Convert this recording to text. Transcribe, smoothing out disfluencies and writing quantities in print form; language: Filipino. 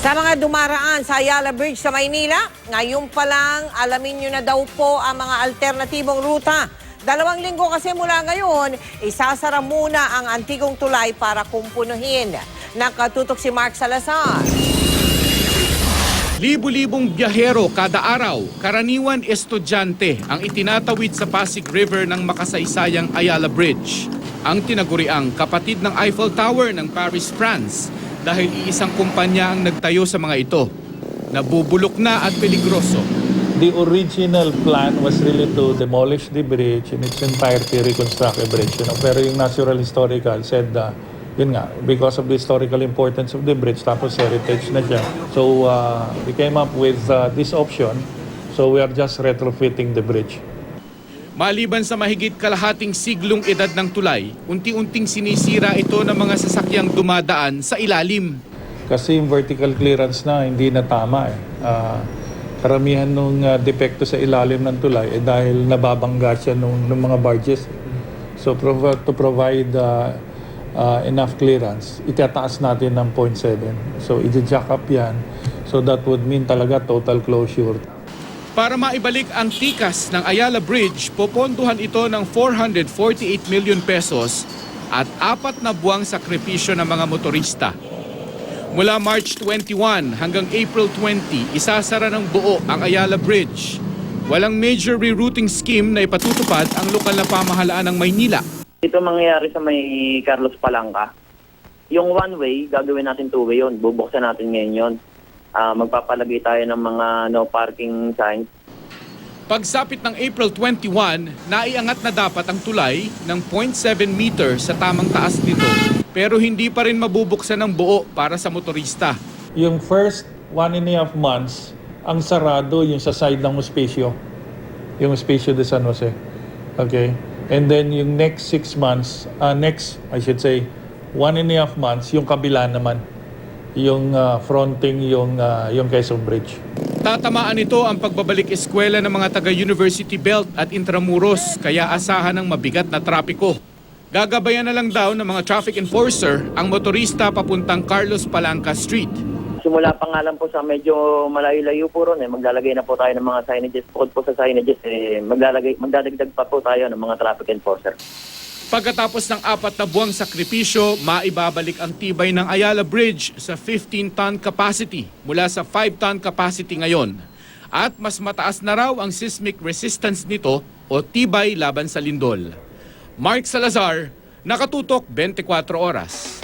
Sa mga dumaraan sa Ayala Bridge sa Maynila, ngayon pa lang alamin nyo na daw po ang mga alternatibong ruta. 2 linggo kasi mula ngayon, isasara muna ang antigong tulay para kumpunuhin. Nakatutok si Mark Salazar. Libu-libong biyahero kada araw, karaniwan estudyante ang itinatawid sa Pasig River ng makasaysayang Ayala Bridge. Ang tinaguriang kapatid ng Eiffel Tower ng Paris, France, dahil iisang kumpanya ang nagtayo sa mga ito. Nabubulok na at peligroso. The original plan was really to demolish the bridge in its entirety, reconstruct a bridge. Pero yung Natural Historical said, yun nga, because of the historical importance of the bridge, tapos heritage na siya. So we came up with this option. So we are just retrofitting the bridge. Maliban sa mahigit kalahating siglong edad ng tulay, unti-unting sinisira ito ng mga sasakyang dumadaan sa ilalim. Kasi yung vertical clearance na hindi na tama. Karamihan ng depekto sa ilalim ng tulay dahil nababangga siya ng mga barges. So to provide enough clearance, itataas natin ng 0.7. So i-jack up yan. So that would mean talaga total closure. Para maibalik ang tikas ng Ayala Bridge, poponduhan ito ng 448 million pesos at 4 na buwang sakripisyo ng mga motorista. Mula March 21 hanggang April 20, isasara ng buo ang Ayala Bridge. Walang major rerouting scheme na ipatutupad ang lokal na pamahalaan ng Maynila. Ito mangyayari sa may Carlos Palangka. Yung one-way, gagawin natin two-way yun. Bubuksan natin ngayon yun. Magpapalagay tayo ng mga no parking signs. Pagsapit ng April 21, naiangat na dapat ang tulay ng 0.7 meter sa tamang taas nito. Pero hindi pa rin mabubuksan ng buo para sa motorista. Yung first 1.5 months, ang sarado yung sa side ng Hospicio. Yung Hospicio de San Jose. Okay? And then yung next 6 months, I should say, 1.5 months, yung kabila naman. Yung fronting yung Quezon Bridge. Tatamaan nito ang pagbabalik eskwela ng mga taga-University Belt at Intramuros, kaya asahan ng mabigat na trapiko. Gagabayan na lang daw ng mga traffic enforcer ang motorista papuntang Carlos Palangka Street. Simula pa nga lang po sa medyo malayo-layo po ron, maglalagay na po tayo ng mga signages. Bukod po sa signages, magdadagdag pa po tayo ng mga traffic enforcer. Pagkatapos ng 4 na buwang sakripisyo, maibabalik ang tibay ng Ayala Bridge sa 15-ton capacity mula sa 5-ton capacity ngayon. At mas mataas na raw ang seismic resistance nito o tibay laban sa lindol. Mark Salazar, Nakatutok 24 Oras.